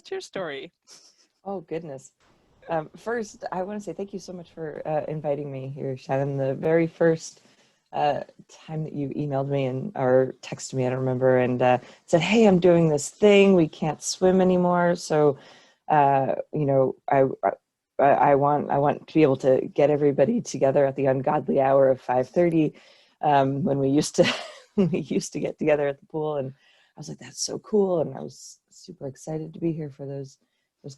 What's your story? Oh, goodness. First, I want to say thank you so much for inviting me here, Shannon. The very first time that you emailed me or texted me, I don't remember, and said, "Hey, I'm doing this thing. We can't swim anymore, so I want to be able to get everybody together at the ungodly hour of 5:30 when we used to get together at the pool." And I was like, "That's so cool!" And I was super excited to be here for those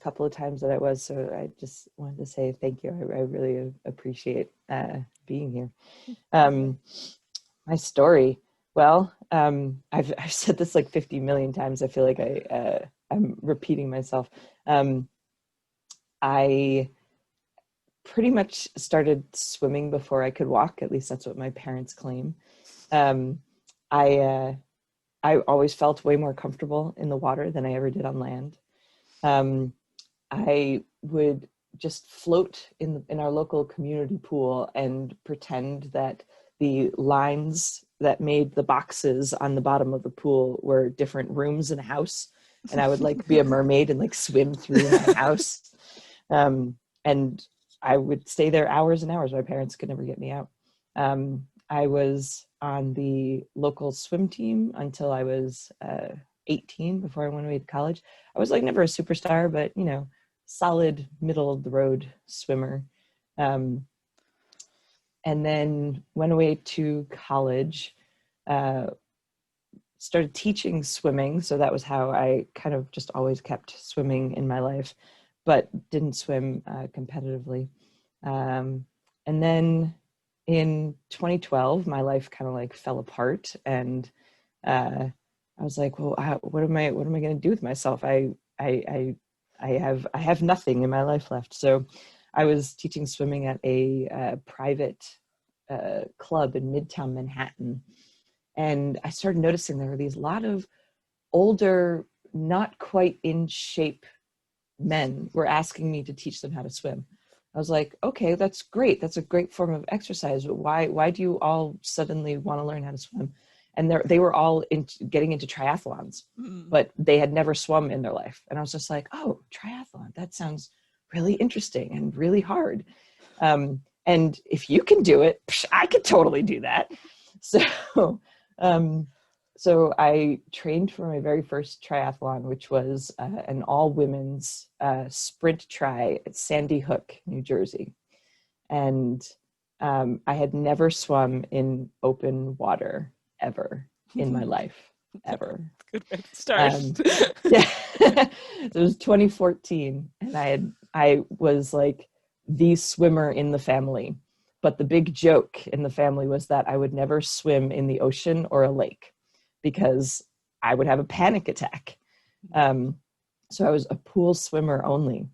couple of times that I was. So I just wanted to say thank you. I really appreciate being here. My story. Well, I've said this like 50 million times. I feel like I'm repeating myself. I pretty much started swimming before I could walk. At least that's what my parents claim. I always felt way more comfortable in the water than I ever did on land. I would just float in our local community pool and pretend that the lines that made the boxes on the bottom of the pool were different rooms in a house. And I would like be a mermaid and like swim through my house. And I would stay there hours and hours. My parents could never get me out. I was on the local swim team until I was 18 before I went away to college. I was like never a superstar, but solid middle of the road swimmer. And then went away to college, started teaching swimming. So that was how I kind of just always kept swimming in my life, but didn't swim competitively. And then in 2012, my life kind of like fell apart, and I was like, well, what am I going to do with myself? I have nothing in my life left. So I was teaching swimming at a private club in Midtown Manhattan. And I started noticing there were these lot of older, not quite in shape men were asking me to teach them how to swim. I was like, okay, that's great. That's a great form of exercise. But why do you all suddenly want to learn how to swim? And they were all getting into triathlons, but they had never swum in their life. And I was just like, oh, triathlon, that sounds really interesting and really hard. And if you can do it, I could totally do that. So I trained for my very first triathlon, which was an all-women's sprint tri at Sandy Hook, New Jersey. And I had never swum in open water ever in my life, ever. Good way to start. Yeah, it was 2014, and I was like the swimmer in the family. But the big joke in the family was that I would never swim in the ocean or a lake because I would have a panic attack. So I was a pool swimmer only.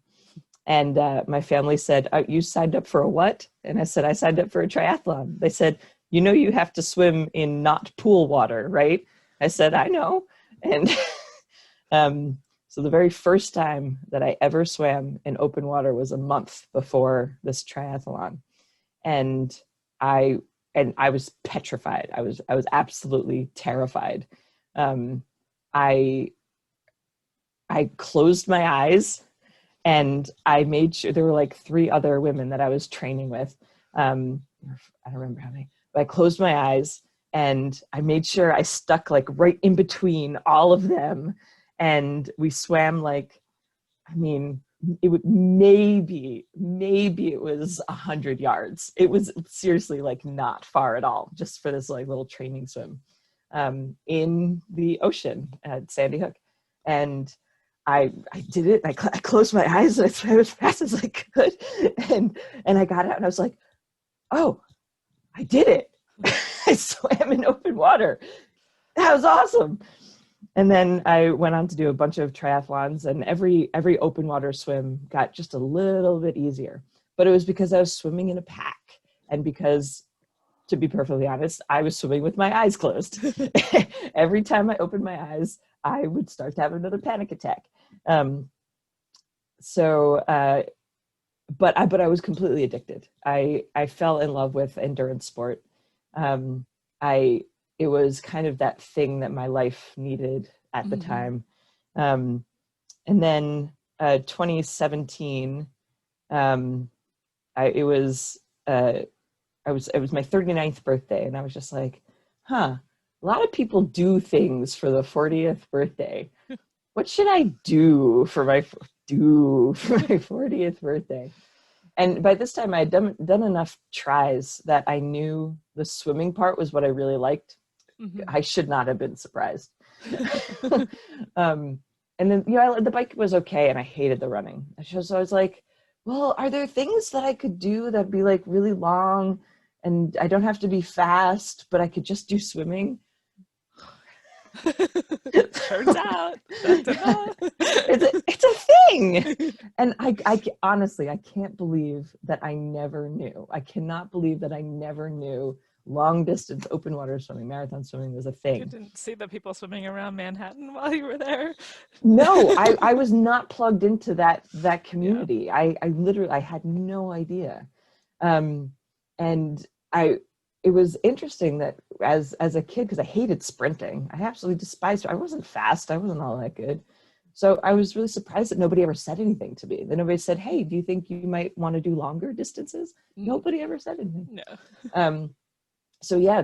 And my family said, you signed up for a what? And I said, I signed up for a triathlon. They said, you have to swim in not pool water, right? I said, I know. And so the very first time that I ever swam in open water was a month before this triathlon. And I was petrified. I was absolutely terrified. I closed my eyes, and I made sure there were like 3 other women that I was training with. I don't remember how many, but I closed my eyes and I made sure I stuck like right in between all of them. And we swam like, it would maybe it was 100 yards. It was seriously like not far at all, just for this like little training swim in the ocean at Sandy Hook. And I did it. I closed my eyes and I swam as fast as I could. And I got out and I was like, oh, I did it. I swam in open water. That was awesome. And then I went on to do a bunch of triathlons, and every open water swim got just a little bit easier. But it was because I was swimming in a pack, and because, to be perfectly honest, I was swimming with my eyes closed. Every time I opened my eyes, I would start to have another panic attack. But I was completely addicted. I fell in love with endurance sport. It was kind of that thing that my life needed at the time. And then 2017, it was my 39th birthday, and I was just like, huh, a lot of people do things for the 40th birthday. What should I do for my 40th birthday? And by this time I had done enough tries that I knew the swimming part was what I really liked. Mm-hmm. I should not have been surprised. And then, the bike was okay, and I hated the running. So I was like, well, are there things that I could do that'd be like really long, and I don't have to be fast, but I could just do swimming? Turns out, it's a thing. And I honestly, I can't believe that I never knew. I cannot believe that I never knew long distance open water swimming, marathon swimming was a thing. You didn't see the people swimming around Manhattan while you were there? No, I was not plugged into that community. Yeah. I literally had no idea. And it was interesting that as a kid, because I hated sprinting, I absolutely despised it. I wasn't fast. I wasn't all that good. So I was really surprised that nobody ever said anything to me. That nobody said, hey, do you think you might want to do longer distances? Nobody ever said anything. No. So yeah,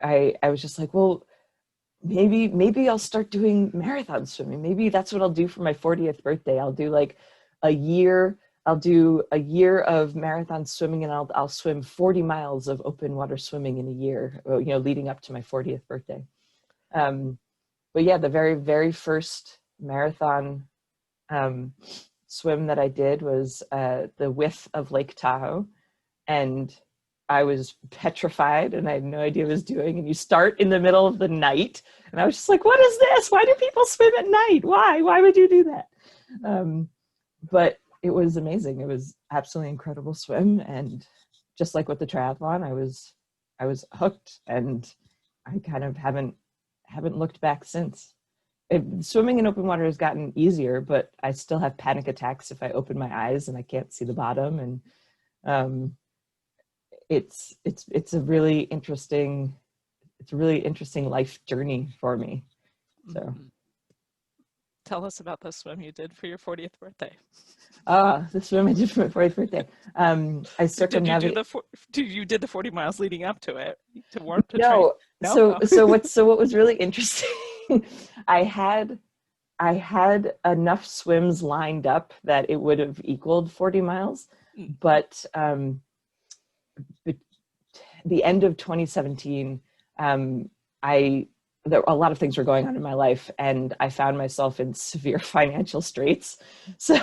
I was just like, well, maybe I'll start doing marathon swimming. Maybe that's what I'll do for my 40th birthday. I'll do like a year. I'll do a year of marathon swimming, and I'll swim 40 miles of open water swimming in a year, leading up to my 40th birthday. But yeah, the very, very first marathon swim that I did was the width of Lake Tahoe. And I was petrified, and I had no idea what I was doing. And you start in the middle of the night, and I was just like, what is this? Why do people swim at night? Why would you do that? But it was amazing. It was absolutely incredible swim. And just like with the triathlon, I was hooked, and I kind of haven't looked back since. Swimming in open water has gotten easier, but I still have panic attacks if I open my eyes and I can't see the bottom. And it's a really interesting life journey for me. So tell us about the swim you did for your 40th birthday. The swim I did for my 40th birthday. I circumnavigated. You did the 40 miles leading up to it to warm to no. train? No. So what was really interesting, I had enough swims lined up that it would have equaled 40 miles, but the end of 2017, there a lot of things were going on in my life, and I found myself in severe financial straits. So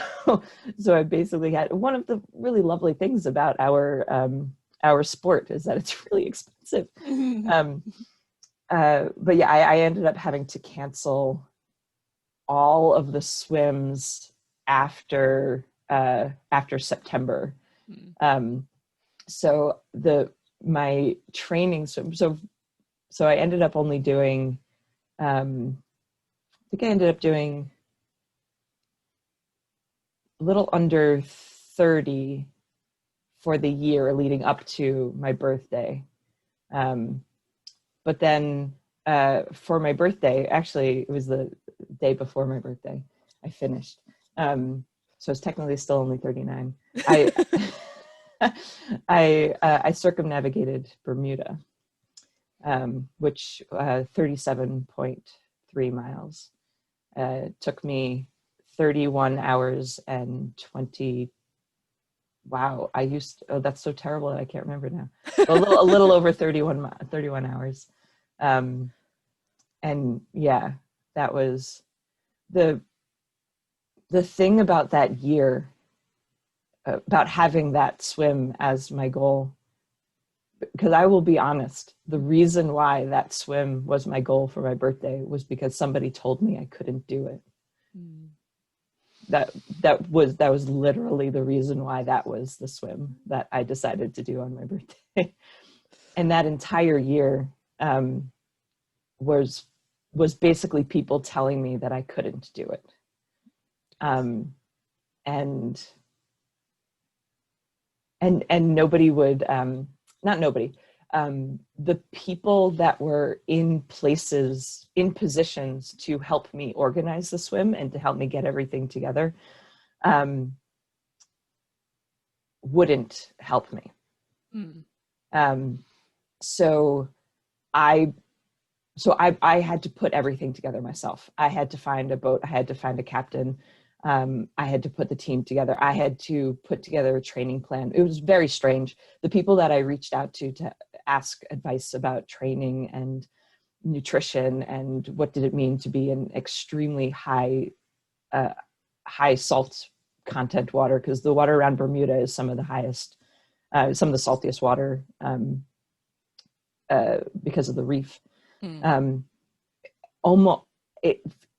I basically had, one of the really lovely things about our sport is that it's really expensive. But yeah, I ended up having to cancel all of the swims after September. So my training swim, so I ended up only doing, I think I ended up doing a little under 30 for the year leading up to my birthday. But then for my birthday, actually it was the day before my birthday, I finished. So it's technically still only 39. I circumnavigated Bermuda, which 37.3 miles. Took me 31 hours and 20. Wow, that's so terrible that I can't remember now. A little over 31 hours. And yeah, that was the thing about that year, about having that swim as my goal. Because I will be honest, the reason why that swim was my goal for my birthday was because somebody told me I couldn't do it. That was literally the reason why that was the swim that I decided to do on my birthday. And that entire year was basically people telling me that I couldn't do it. And nobody would, not nobody, the people that were in positions to help me organize the swim and to help me get everything together, wouldn't help me. So I had to put everything together myself. I had to find a boat. I had to find a captain. I had to put the team together. I had to put together a training plan. It was very strange. The people that I reached out to ask advice about training and nutrition and what did it mean to be in extremely high salt content water, because the water around Bermuda is some of the highest, some of the saltiest water because of the reef.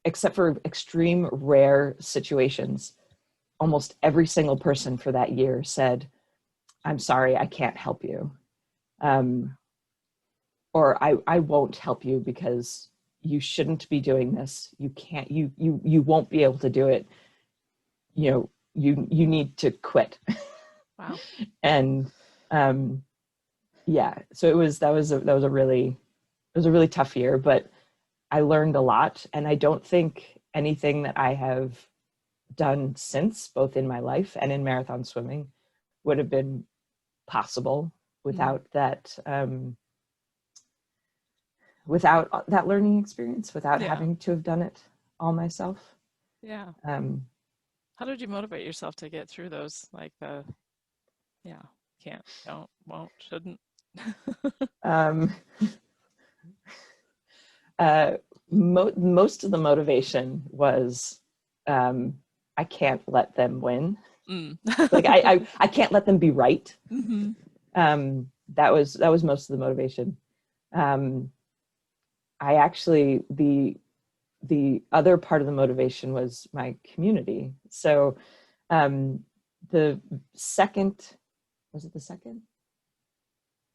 Except for extreme rare situations, almost every single person for that year said, "I'm sorry, I can't help you." Or I won't help you because you shouldn't be doing this. You can't, you won't be able to do it. You need to quit. Wow. And yeah, so that was a really tough year, but I learned a lot. And I don't think anything that I have done since, both in my life and in marathon swimming, would have been possible without that learning experience, without having to have done it all myself. Yeah. How did you motivate yourself to get through those, like can't, don't, won't, shouldn't? Most of the motivation was I can't let them win. Like I can't let them be right. That was most of the motivation. I actually, the other part of the motivation was my community. So the second, was it the second?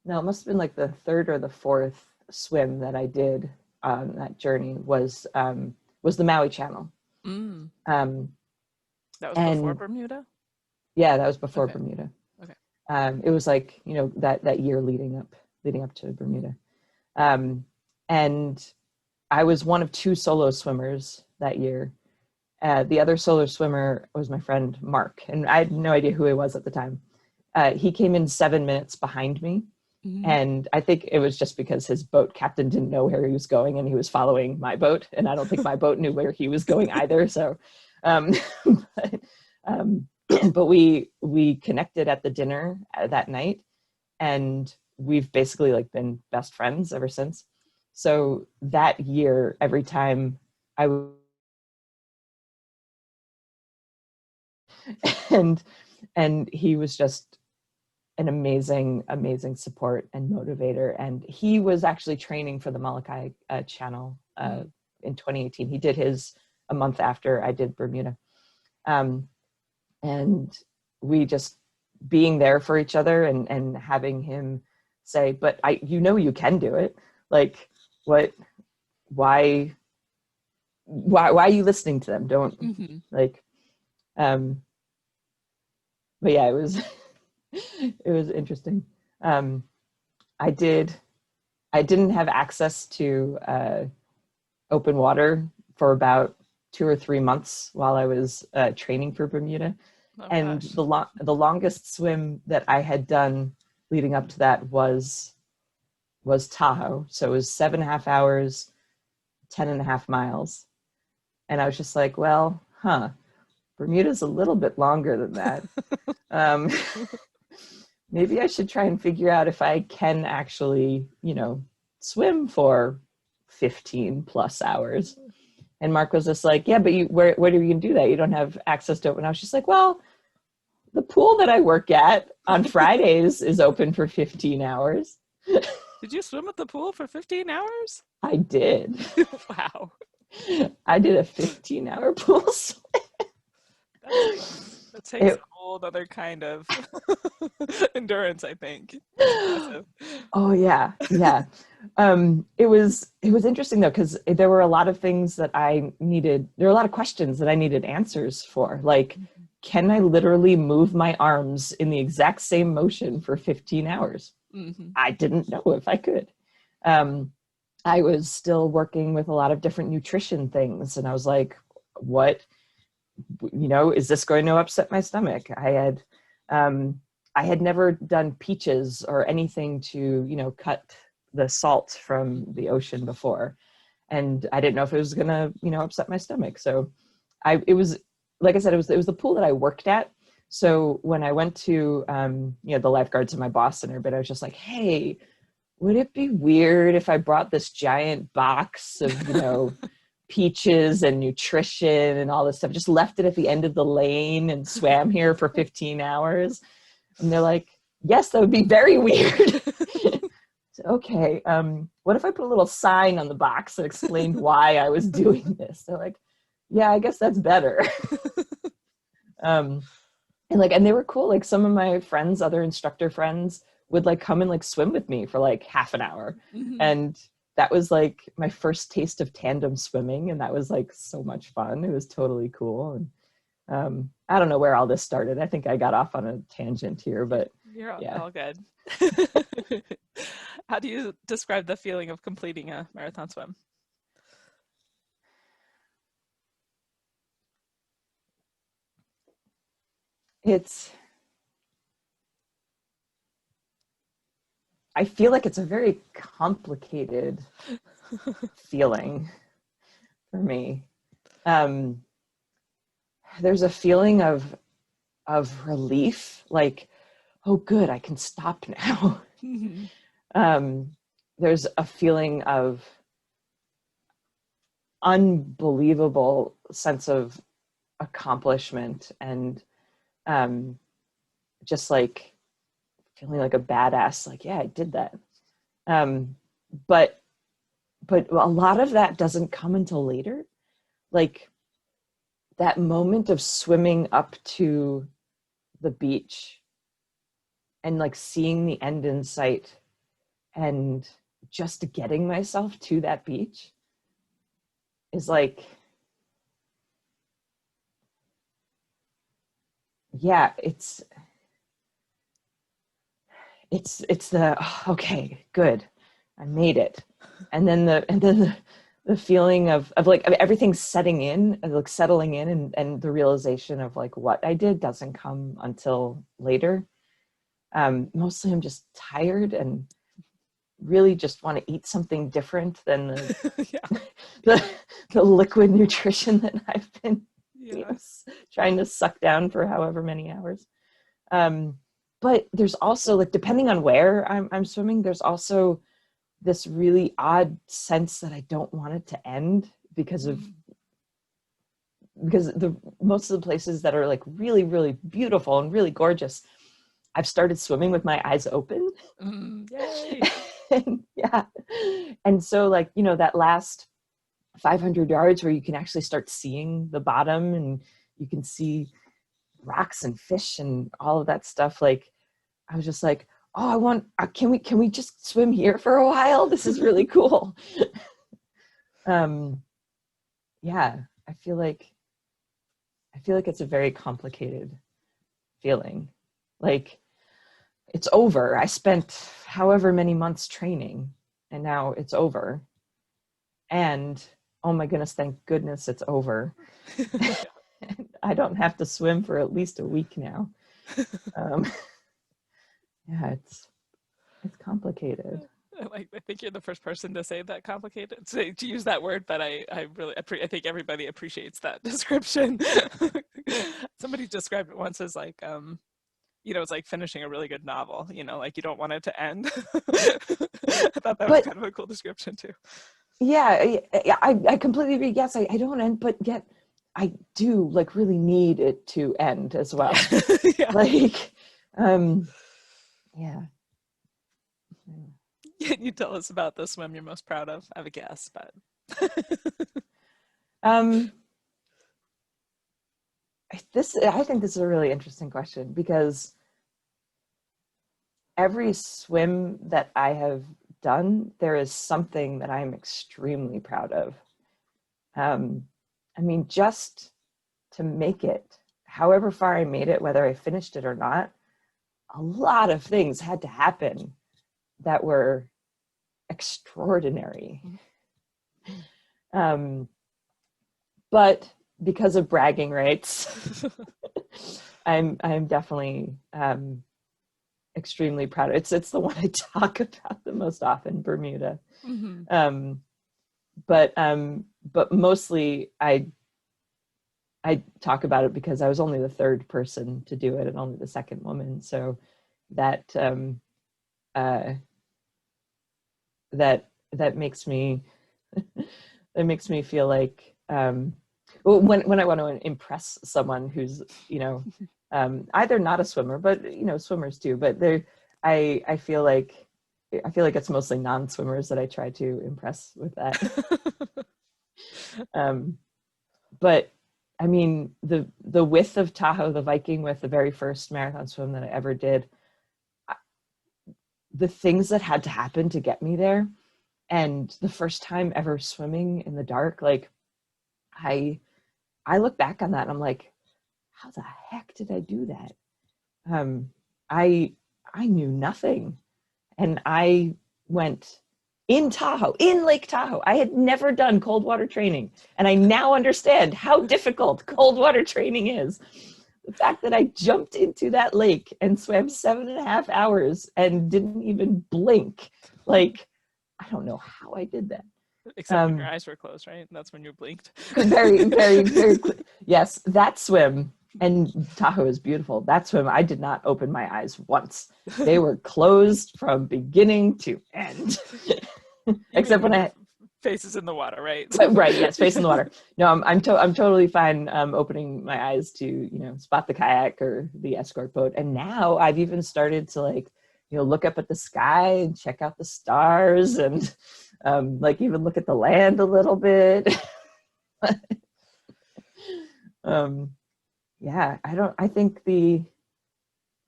No, it must have been like the third or the fourth swim that I did on that journey was the Maui Channel. That was before Bermuda? Yeah, that was before Bermuda. Okay. It was like, that year leading up to Bermuda. And I was one of two solo swimmers that year. The other solo swimmer was my friend Mark, and I had no idea who he was at the time. He came in 7 minutes behind me. And I think it was just because his boat captain didn't know where he was going and he was following my boat. And I don't think my boat knew where he was going either. So, but we connected at the dinner that night, and we've basically like been best friends ever since. So that year, every time and he was just an amazing support and motivator. And he was actually training for the Molokai Channel in 2018. He did his a month after I did Bermuda. And we just being there for each other and having him say, but you can do it. Like, why are you listening to them? Don't like, but yeah, it was, it was interesting. I didn't have access to open water for about 2 or 3 months while I was training for Bermuda. And the longest swim that I had done leading up to that was Tahoe. So it was 7.5 hours, 10.5 miles. And I was just like, well, Bermuda's a little bit longer than that. Maybe I should try and figure out if I can actually, swim for 15 plus hours. And Mark was just like, yeah, but where are you going to do that? You don't have access to open. I was just like, well, the pool that I work at on Fridays is open for 15 hours. Did you swim at the pool for 15 hours? I did. Wow. I did a 15-hour pool swim. That takes a whole other kind of endurance, I think. Oh yeah. It was interesting though, because there were a lot of things that there were a lot of questions that I needed answers for. Like, can I literally move my arms in the exact same motion for 15 hours? I didn't know if I could. I was still working with a lot of different nutrition things. And I was like, what, is this going to upset my stomach? I had never done peaches or anything to, cut the salt from the ocean before. And I didn't know if it was going to, upset my stomach. So it was, like I said, it was the pool that I worked at. So when I went to, the lifeguards and my boss and everybody, I was just like, hey, would it be weird if I brought this giant box of, peaches and nutrition and all this stuff, just left it at the end of the lane and swam here for 15 hours? And they're like, yes, that would be very weird. So, okay, what if I put a little sign on the box that explained why I was doing this? They're like, yeah, I guess that's better. And they were cool. Like some of my friends, other instructor friends, would like come and like swim with me for like half an hour. And that was like my first taste of tandem swimming. And that was like so much fun. It was totally cool. And I don't know where all this started. I think I got off on a tangent here, but you're yeah. all good. How do you describe the feeling of completing a marathon swim? I feel like it's a very complicated feeling for me. There's a feeling of relief, like, oh, good, I can stop now. There's a feeling of unbelievable sense of accomplishment and just like feeling like a badass, like, yeah, I did that. But a lot of that doesn't come until later. Like that moment of swimming up to the beach and like seeing the end in sight and just getting myself to that beach is like, yeah, it's the, okay, good, I made it. And then the feeling of like everything setting in, like settling in, and the realization of like what I did doesn't come until later. Mostly I'm just tired and really just want to eat something different than the liquid nutrition that I've been trying to suck down for however many hours. But there's also, like, depending on where I'm swimming, there's also this really odd sense that I don't want it to end because the most of the places that are like really, really beautiful and really gorgeous, I've started swimming with my eyes open. Yay. And so like, that last 500 yards where you can actually start seeing the bottom and you can see rocks and fish and all of that stuff. Like, I was just like, oh, can we just swim here for a while? This is really cool. Yeah, I feel like it's a very complicated feeling. Like, it's over. I spent however many months training and now it's over. And oh my goodness, thank goodness it's over. I don't have to swim for at least a week now. Yeah, it's complicated. I think you're the first person to say that complicated, to use that word, but I think everybody appreciates that description. Somebody described it once as like, it's like finishing a really good novel, like you don't want it to end. I thought that was kind of a cool description too. Yeah, I completely agree. Yes, I don't end, but yet I do like really need it to end as well. Yeah. Like, yeah. Can you tell us about the swim you're most proud of? I have a guess, but I think this is a really interesting question because every swim that I have done, there is something that I'm extremely proud of. I mean, just to make it, however far I made it, whether I finished it or not, a lot of things had to happen that were extraordinary. But because of bragging rights, I'm definitely extremely proud. It's the one I talk about the most often, Bermuda. Mm-hmm. But mostly I talk about it because I was only the third person to do it and only the second woman. So that that makes me that makes me feel like when I want to impress someone who's, you know, either not a swimmer, but, you know, swimmers too, but I feel like it's mostly non-swimmers that I try to impress with that. But I mean, the width of Tahoe, the Viking width, the very first marathon swim that I ever did, the things that had to happen to get me there, and the first time ever swimming in the dark, like I look back on that and I'm like, how the heck did I do that? I knew nothing. And I went in Tahoe, in Lake Tahoe. I had never done cold water training. And I now understand how difficult cold water training is. The fact that I jumped into that lake and swam 7.5 hours and didn't even blink. Like, I don't know how I did that. Except when your eyes were closed, right? That's when you blinked. Very, very, very yes, that swim, and Tahoe is beautiful. That swim, I did not open my eyes once. They were closed from beginning to end. Except when I faces in the water, right? Right, yes, face in the water. No, I'm totally fine opening my eyes to, you know, spot the kayak or the escort boat. And now I've even started to, like, you know, look up at the sky and check out the stars and like even look at the land a little bit. Yeah, I think the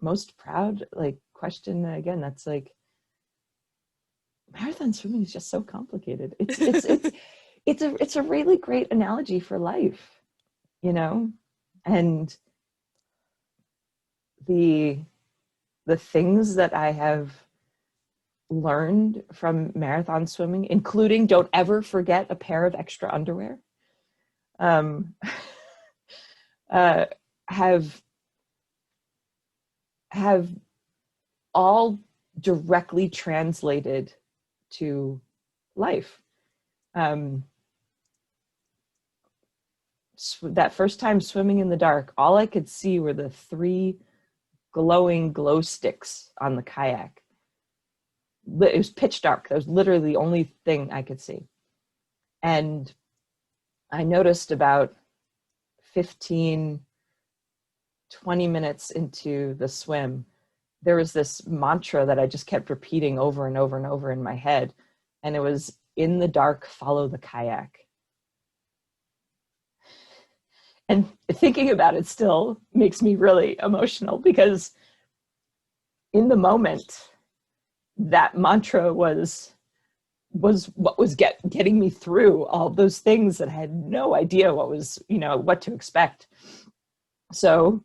most proud, like, question, again, that's like, marathon swimming is just so complicated. It's a really great analogy for life, you know, and the things that I have learned from marathon swimming, including don't ever forget a pair of extra underwear, have all directly translated to life. That first time swimming in the dark, all I could see were the 3 glowing glow sticks on the kayak. It was pitch dark. That was literally the only thing I could see. And I noticed about 15, 20 minutes into the swim, there was this mantra that I just kept repeating over and over and over in my head. And it was, in the dark, follow the kayak. And thinking about it still makes me really emotional, because in the moment, that mantra was what was getting me through all those things that I had no idea what to expect. So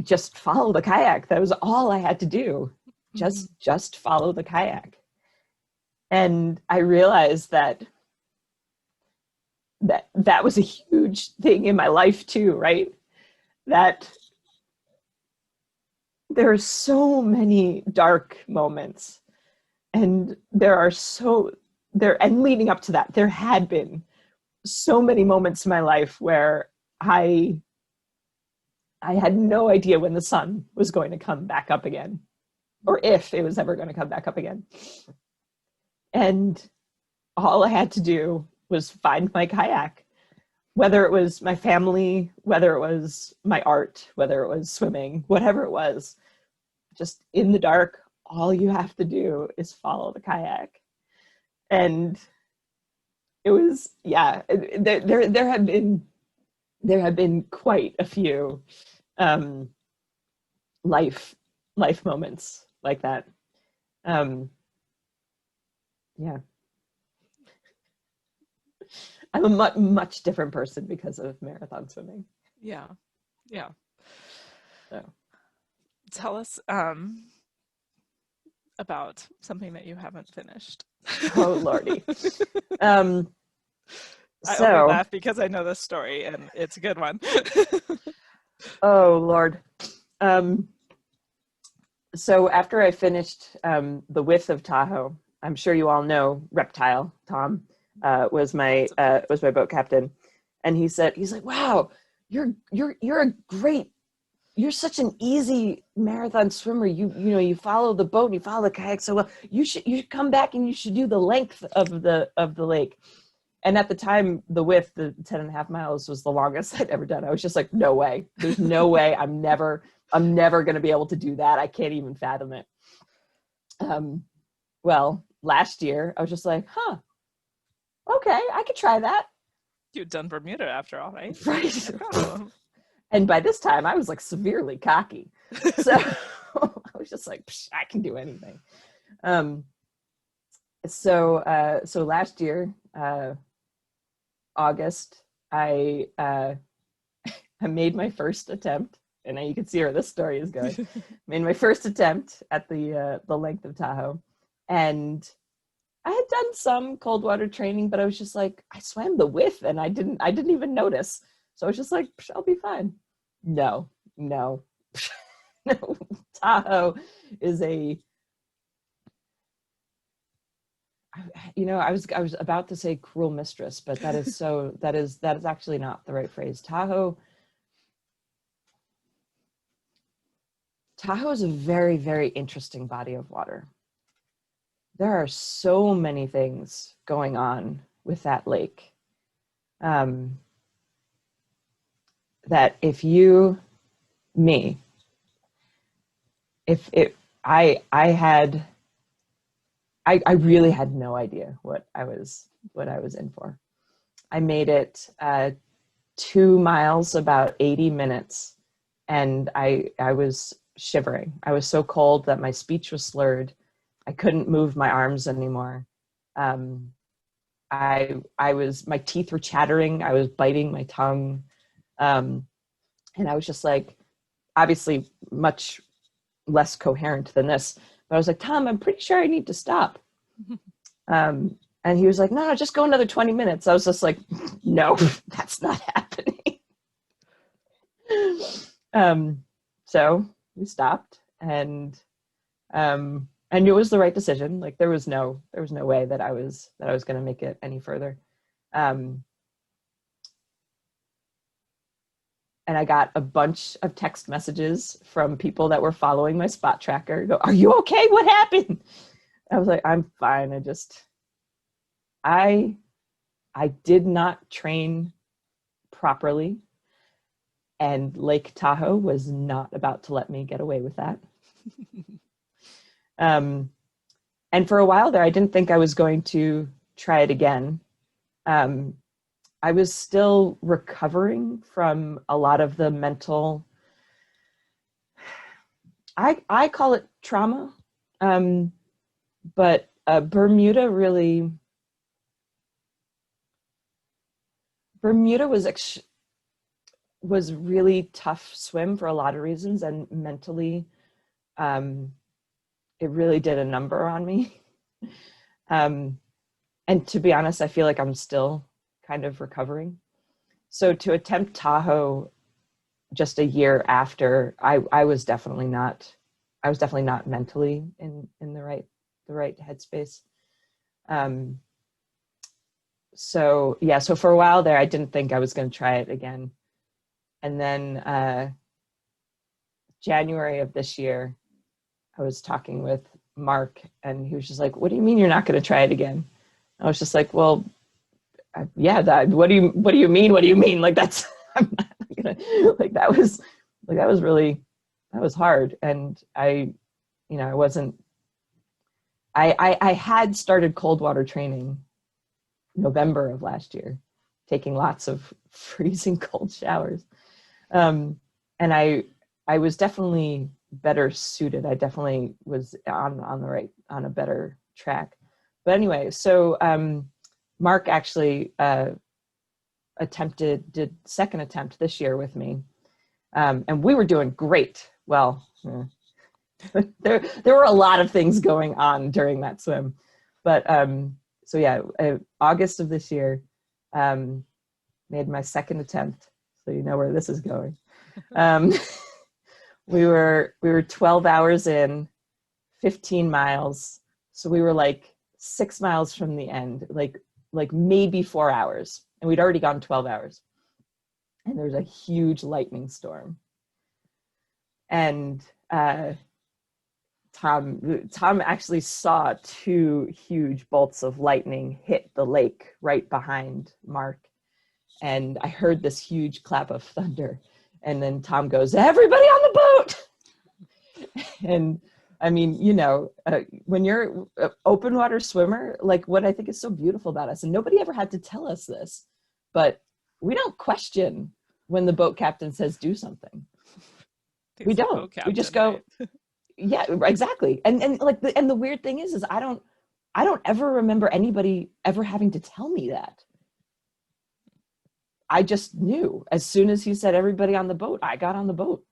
just follow the kayak. That was all I had to do. Just follow the kayak. And I realized that was a huge thing in my life too, right? That there are so many dark moments, and and leading up to that, there had been so many moments in my life where I had no idea when the sun was going to come back up again, or if it was ever going to come back up again. And all I had to do was find my kayak, whether it was my family, whether it was my art, whether it was swimming, whatever it was. Just in the dark, all you have to do is follow the kayak. And it was, yeah, there have been quite a few life moments like that. Yeah. I'm a much different person because of marathon swimming. Yeah. So. Tell us about something that you haven't finished. Oh, Lordy. I only So, laugh because I know this story and it's a good one. oh, Lord. So after I finished the width of Tahoe, I'm sure you all know Reptile Tom was my boat captain, and he's like, "Wow, you're such an easy marathon swimmer. You follow the boat and you follow the kayak so well. You should come back and you should do the length of the lake." And at the time, the width, the 10.5 miles, was the longest I'd ever done. I was just like, no way. There's no way. I'm never going to be able to do that. I can't even fathom it. Well, last year, I was just like, okay, I could try that. You'd done Bermuda after all, right? Right. No. And by this time, I was like severely cocky. So I was just like, I can do anything. So last year, August, I made my first attempt, and now you can see where this story is going. Made my first attempt at the length of Tahoe, and I had done some cold water training, but I was just like, I swam the width, and I didn't even notice. So I was just like, I'll be fine. No. No. Tahoe is I was about to say cruel mistress, but that is actually not the right phrase. Tahoe is a very, very interesting body of water. There are so many things going on with that lake. That I really had no idea what I was in for. I made it 2 miles, about 80 minutes, and I was shivering. I was so cold that my speech was slurred. I couldn't move my arms anymore. My teeth were chattering. I was biting my tongue. And I was just like, obviously much less coherent than this, but I was like, Tom, I'm pretty sure I need to stop. And he was like, no, just go another 20 minutes. I was just like, no, that's not happening. So we stopped, and I knew it was the right decision. Like there was no way that I was going to make it any further. And I got a bunch of text messages from people that were following my spot tracker. Go, are you okay? What happened? I was like, I'm fine. I did not train properly, and Lake Tahoe was not about to let me get away with that. And for a while there, I didn't think I was going to try it again. I was still recovering from a lot of the mental, I call it trauma, but Bermuda was really tough swim for a lot of reasons, and mentally, it really did a number on me. And to be honest, I feel like I'm still kind of recovering. So to attempt Tahoe just a year after, I was definitely not mentally in the right headspace. So for a while there, I didn't think I was going to try it again. And then January of this year, I was talking with Mark, and he was just like, what do you mean you're not going to try it again? I was just like, well, what do you mean? Like that's, I'm not gonna, like that was hard. And I had started cold water training November of last year, taking lots of freezing cold showers. And I was definitely better suited. I definitely was on a better track. But anyway, so Mark actually did second attempt this year with me. And we were doing great. Well, there were a lot of things going on during that swim. But so yeah, August of this year, made my second attempt. So you know where this is going. We were 12 hours in, 15 miles. So we were like 6 miles from the end, like maybe 4 hours. And we'd already gone 12 hours. And there was a huge lightning storm. And Tom actually saw 2 huge bolts of lightning hit the lake right behind Mark. And I heard this huge clap of thunder. And then Tom goes, "Everybody on the boat!" And I mean, you know, when you're an open water swimmer, like what I think is so beautiful about us, and nobody ever had to tell us this, but we don't question when the boat captain says do something. We don't. We just go, right? Yeah, exactly. And like the weird thing is I don't ever remember anybody ever having to tell me that. I just knew as soon as he said everybody on the boat, I got on the boat.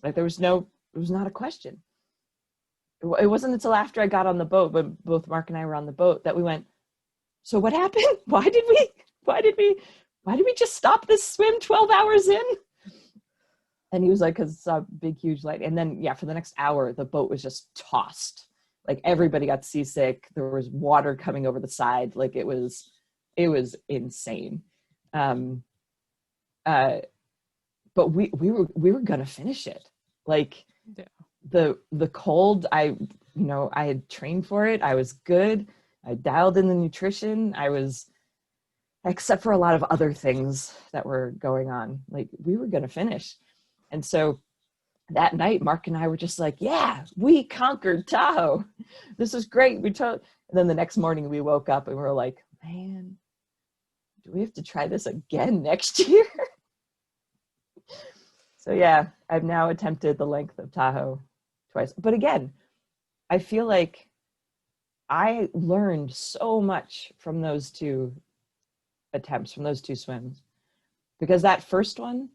Like it was not a question. It wasn't until after I got on the boat, but both Mark and I were on the boat, that we went, so what happened? Why did we just stop this swim 12 hours in? And he was like, because it's a big, huge light. And then, yeah, for the next hour, the boat was just tossed. Like everybody got seasick. There was water coming over the side. Like it was insane. But we were gonna finish it. Like yeah. The cold, I had trained for it. I was good. I dialed in the nutrition. I was, except for a lot of other things that were going on, like we were gonna finish. And so that night, Mark and I were just like, yeah, we conquered Tahoe. This is great. And then the next morning we woke up and we were like, man, do we have to try this again next year? So yeah, I've now attempted the length of Tahoe twice. But again, I feel like I learned so much from those 2 attempts, from those 2 swims, because that first one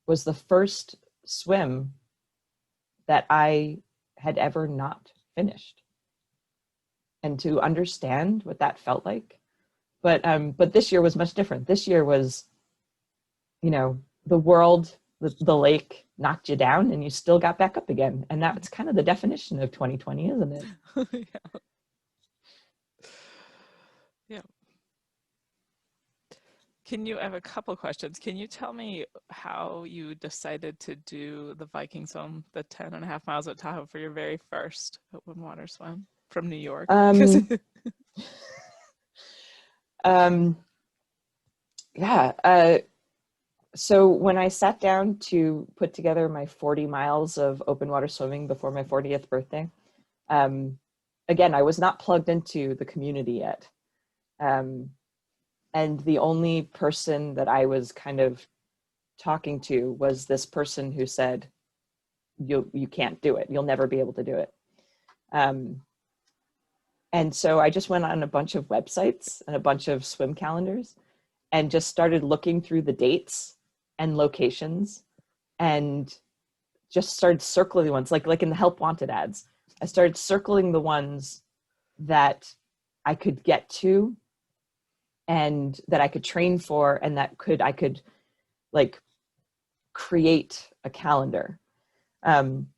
was the first swim that I had ever not finished. And to understand what that felt like. But this year was much different. This year was, the world, the lake knocked you down and you still got back up again. And that's kind of the definition of 2020, isn't it? Yeah. Yeah. I have a couple questions. Can you tell me how you decided to do the Vikings swim, the 10.5 miles at Tahoe, for your very first open water swim from New York? Yeah. So when I sat down to put together my 40 miles of open water swimming before my 40th birthday, again, I was not plugged into the community yet. And the only person that I was kind of talking to was this person who said, you can't do it. You'll never be able to do it. And so I just went on a bunch of websites and a bunch of swim calendars and just started looking through the dates and locations and just started circling the ones, like in the help wanted ads. I started circling the ones that I could get to and that I could train for, and that I could like create a calendar. And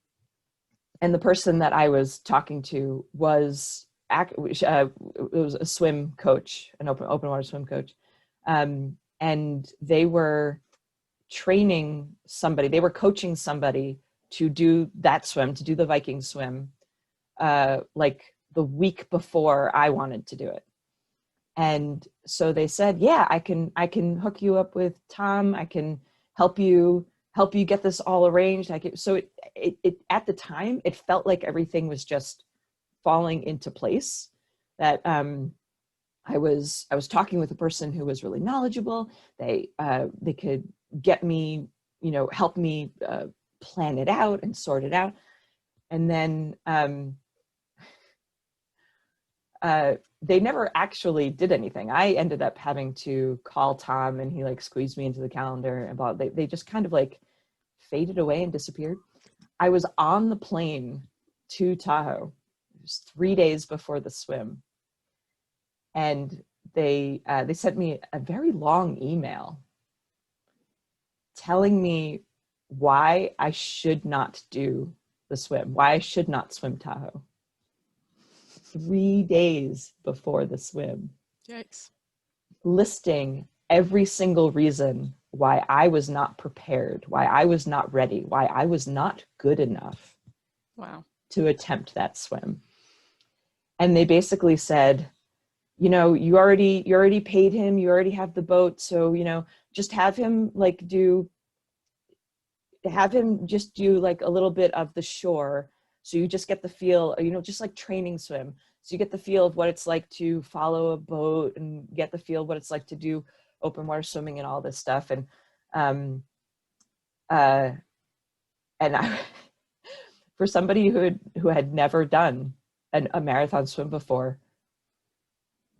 the person that I was talking to was it was a swim coach, an open water swim coach. And they were training somebody, they were coaching somebody to do that swim, to do the Vikings swim, like the week before I wanted to do it. And so they said, yeah, I can hook you up with Tom. I can help you get this all arranged. So it at the time, it felt like everything was just falling into place, that I was talking with a person who was really knowledgeable. They could get me, help me plan it out and sort it out. And then they never actually did anything. I ended up having to call Tom, and he like squeezed me into the calendar. About they just kind of like faded away and disappeared. I was on the plane to Tahoe. It was 3 days before the swim. And they sent me a very long email telling me why I should not do the swim, why I should not swim Tahoe. 3 days before the swim. Yikes. Listing every single reason why I was not prepared, why I was not ready, why I was not good enough Wow. to attempt that swim. And they basically said, you know, you already paid him, you already have the boat, so, you know, just have him just do like a little bit of the shore, so you just get the feel, you know, just like training swim, so you get the feel of what it's like to follow a boat and get the feel of what it's like to do open water swimming and all this stuff. And I, for somebody who had never done a marathon swim before,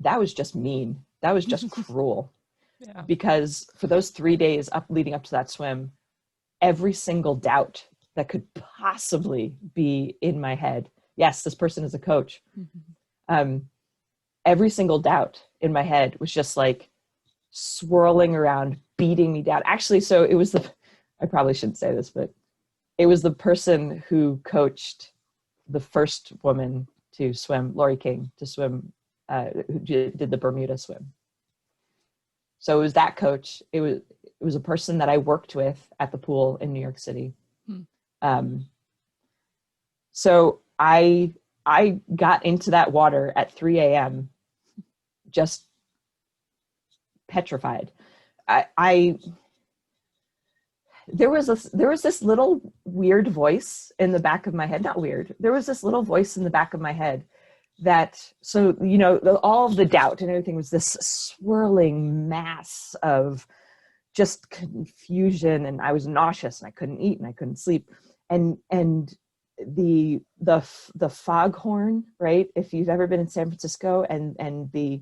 that was just mean. That was just cruel. Yeah. Because for those 3 days leading up to that swim, every single doubt that could possibly be in my head. Yes, this person is a coach. Mm-hmm. Every single doubt in my head was just like swirling around, beating me down. Actually, so it was I probably shouldn't say this, but it was the person who coached the first woman to swim, Lori King, to swim, who did the Bermuda swim. So it was that coach. It was a person that I worked with at the pool in New York City. So I got into that water at 3 a.m. just petrified. There was this little weird voice in the back of my head. Not weird. There was this little voice in the back of my head that, so, you know, all of the doubt and everything was this swirling mass of just confusion, and I was nauseous and I couldn't eat and I couldn't sleep. And the foghorn, right? If you've ever been in San Francisco and the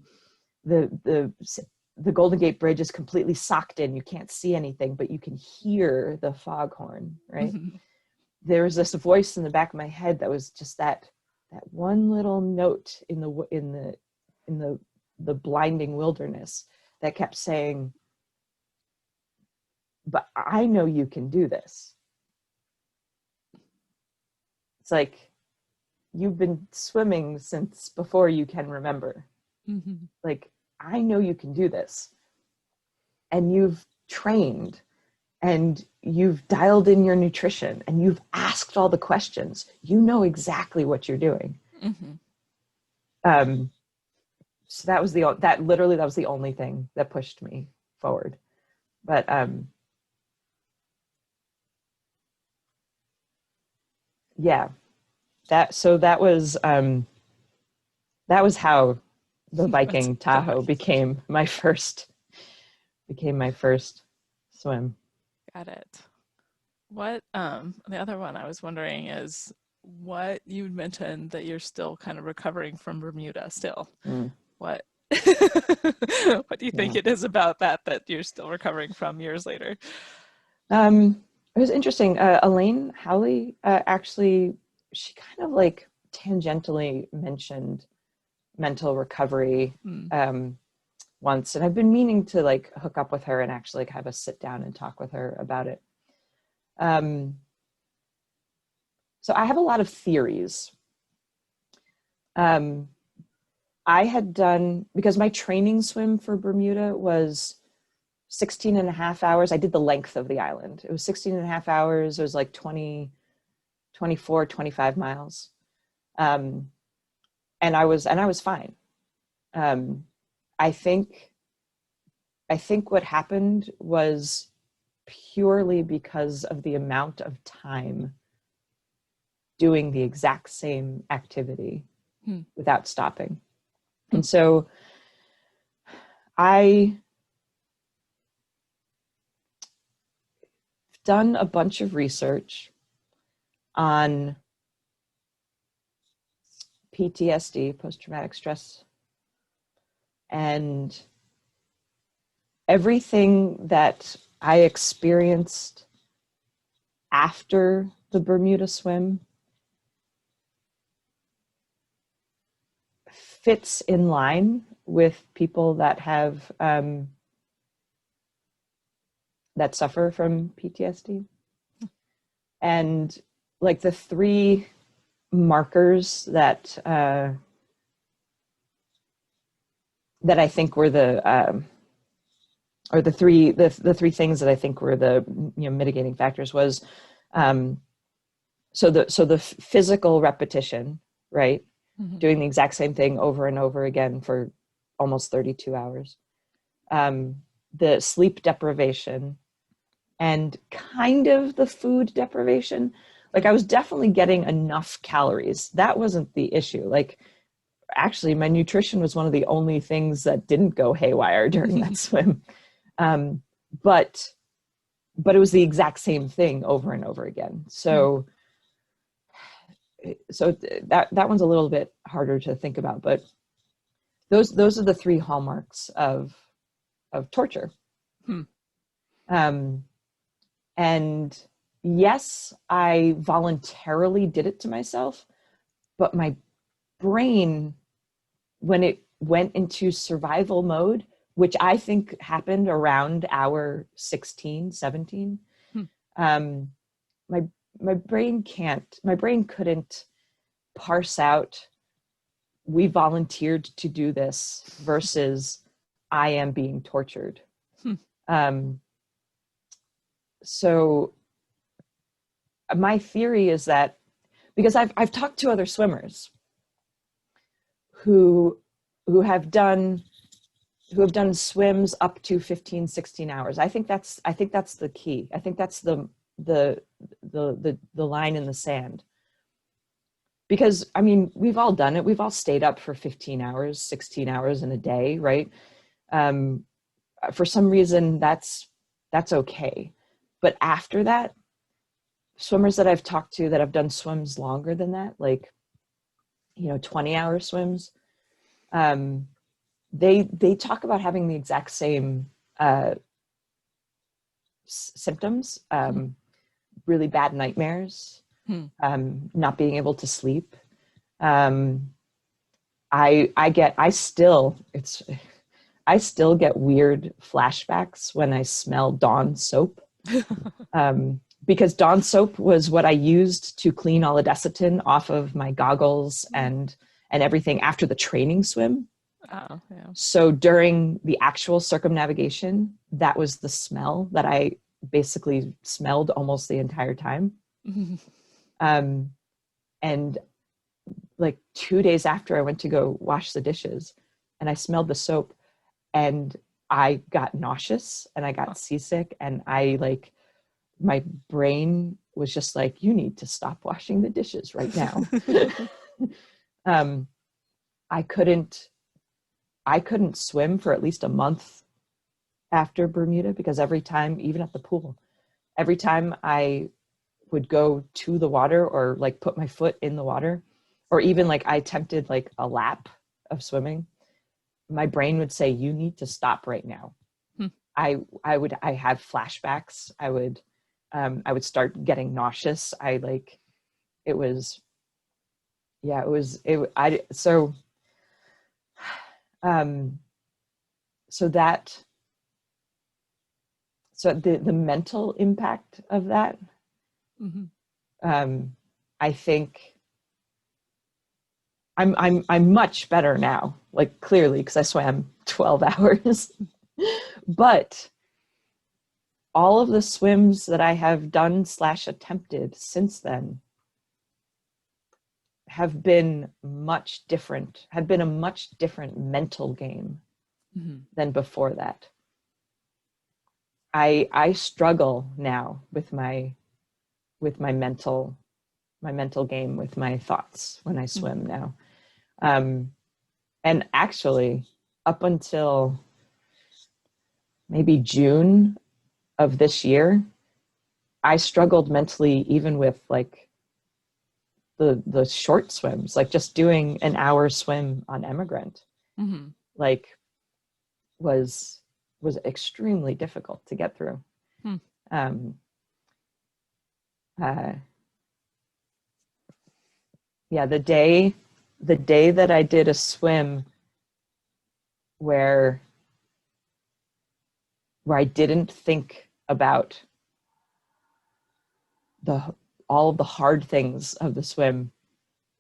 Golden Gate Bridge is completely socked in, you can't see anything, but you can hear the foghorn, right? Mm-hmm. There was this voice in the back of my head that was just that one little note in the blinding wilderness that kept saying, but I know you can do this. It's like, you've been swimming since before you can remember. Mm-hmm. Like, I know you can do this. And you've trained, and you've dialed in your nutrition, and you've asked all the questions. You know exactly what you're doing. Mm-hmm. So that was that was the only thing that pushed me forward. But yeah, that was how the Viking Tahoe became my first swim. Got it. What the other one I was wondering is, what you mentioned that you're still kind of recovering from Bermuda still. What what do you think it is about that you're still recovering from years later? It was interesting. Elaine Howley, actually, she kind of like tangentially mentioned mental recovery once, and I've been meaning to like hook up with her and actually like have a sit down and talk with her about it. So I have a lot of theories. I had done, because my training swim for Bermuda was 16 and a half hours. I did the length of the island. It was 16 and a half hours. It was like 24, 25 miles. And I was fine. I think what happened was purely because of the amount of time doing the exact same activity without stopping. And so I've done a bunch of research on PTSD, post-traumatic stress, and everything that I experienced after the Bermuda swim fits in line with people that have that suffer from PTSD. And like the three markers that that I think were the or the three things that I think were the mitigating factors was so the physical repetition, right? Mm-hmm. Doing the exact same thing over and over again for almost 32 hours. The sleep deprivation and kind of the food deprivation. Like I was definitely getting enough calories. That wasn't the issue. Like actually my nutrition was one of the only things that didn't go haywire during that swim. But it was the exact same thing over and over again. So that one's a little bit harder to think about, but those are the three hallmarks of torture. And yes, I voluntarily did it to myself, but my brain, when it went into survival mode, which I think happened around hour 16, 17, my brain couldn't parse out, we volunteered to do this versus I am being tortured. So my theory is that, because I've talked to other swimmers who have done swims up to 15, 16 hours. I think that's the key. I think that's the line in the sand. Because I mean, we've all done it. We've all stayed up for 15 hours, 16 hours in a day, right? For some reason that's okay. But after that, swimmers that I've talked to that have done swims longer than that, like 20-hour swims, they talk about having the exact same symptoms, really bad nightmares, not being able to sleep. I still get weird flashbacks when I smell Dawn soap. Because Dawn soap was what I used to clean all the Desitin off of my goggles and everything after the training swim. Oh, yeah. So during the actual circumnavigation, that was the smell that I basically smelled almost the entire time. And like 2 days after, I went to go wash the dishes and I smelled the soap and I got nauseous and I got seasick, and my brain was just like, you need to stop washing the dishes right now. I couldn't swim for at least a month after Bermuda, because every time, even at the pool, every time I would go to the water or like put my foot in the water, or even like I attempted like a lap of swimming, my brain would say, you need to stop right now. I have flashbacks. I would start getting nauseous. So the mental impact of that, I think I'm much better now, like clearly, because I swam 12 hours. But all of the swims that I have done / attempted since then have been a much different mental game than before that. I struggle now with my mental game, with my thoughts when I swim now. And actually, up until maybe June of this year, I struggled mentally even with like the short swims, like just doing an hour swim on Emigrant, like was extremely difficult to get through. The day the day that I did a swim where I didn't think about all of the hard things of the swim,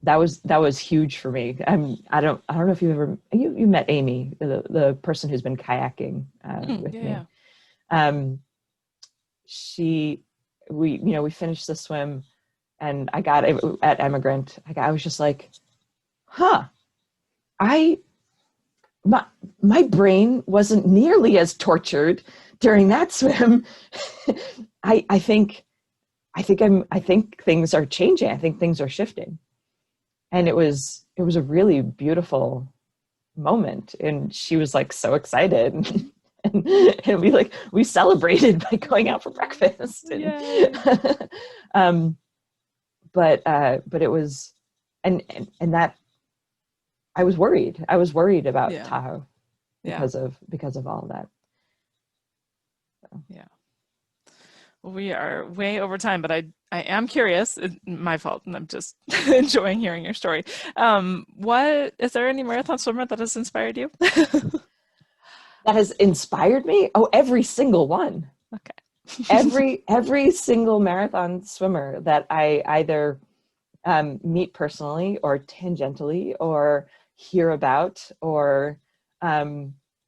that was huge for me. I don't know if you met Amy, the person who's been kayaking with me. We finished the swim, and I got it at Emigrant. I was just like, my brain wasn't nearly as tortured during that swim. I think things are changing. I think things are shifting. And it was a really beautiful moment. And she was like so excited. and we celebrated by going out for breakfast. But it was, and that, I was worried about Tahoe because of all of that. So. Yeah. We are way over time, but I am curious. My fault, and I'm just enjoying hearing your story. What is there any marathon swimmer that has inspired you? That has inspired me? Oh, every single one. Okay. every single marathon swimmer that I either meet personally or tangentially or hear about, or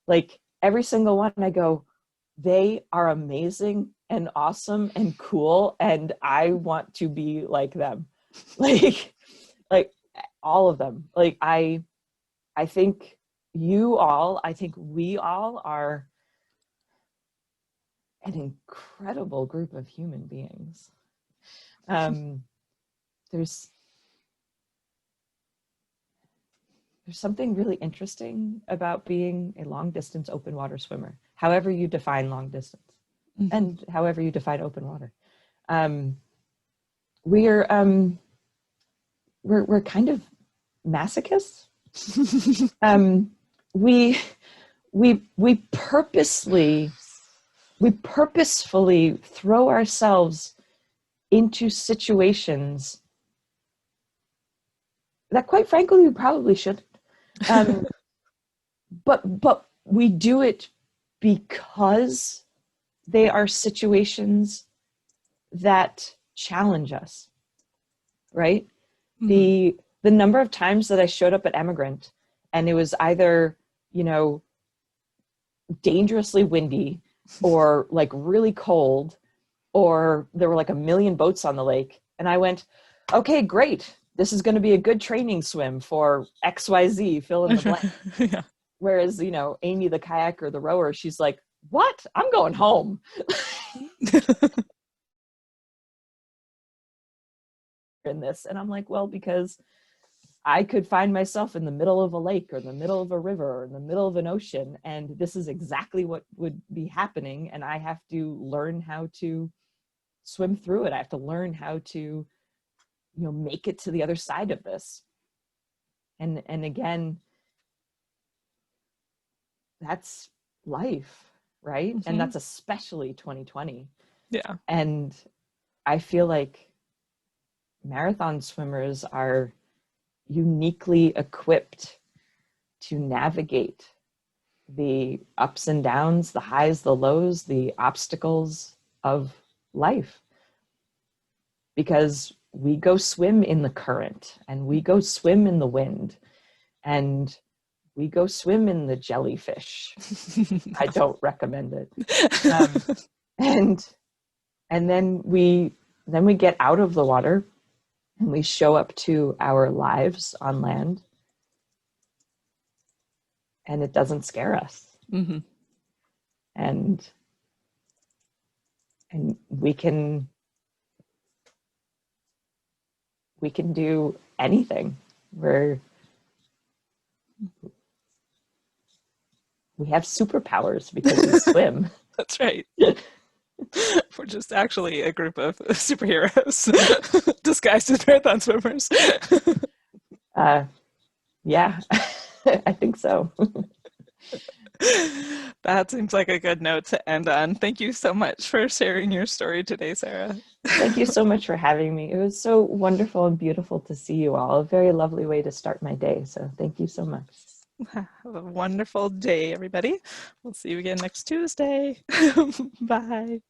like every single one, I go, they are amazing and awesome and cool, and I want to be like them. like all of them. Like I think we all are an incredible group of human beings. There's something really interesting about being a long distance open water swimmer, however you define long distance. Mm-hmm. And however you define open water. We're kind of masochists. We purposefully throw ourselves into situations that, quite frankly, we probably shouldn't. But we do it because they are situations that challenge us, right? Mm-hmm. The number of times that I showed up at Emigrant and it was either, dangerously windy or like really cold, or there were like a million boats on the lake, and I went, okay, great. This is going to be a good training swim for XYZ, fill in the blank. Yeah. Whereas, Amy, the kayaker, the rower, she's like, what? I'm going home. In this. And I'm like, well, because I could find myself in the middle of a lake or in the middle of a river or in the middle of an ocean, and this is exactly what would be happening. And I have to learn how to swim through it. I have to learn how to, make it to the other side of this. And again, that's life, right? Mm-hmm. And that's especially 2020. Yeah. And I feel like marathon swimmers are uniquely equipped to navigate the ups and downs, the highs, the lows, the obstacles of life. Because we go swim in the current, and we go swim in the wind, and we go swim in the jellyfish. I don't recommend it. And then we get out of the water and we show up to our lives on land, and it doesn't scare us. Mm-hmm. And we can do anything. We have superpowers because we swim. That's right. We're just actually a group of superheroes disguised as marathon swimmers. Yeah, I think so. That seems like a good note to end on. Thank you so much for sharing your story today, Sarah. Thank you so much for having me. It was so wonderful and beautiful to see you all. A very lovely way to start my day. So thank you so much. Have a wonderful day, everybody. We'll see you again next Tuesday. Bye.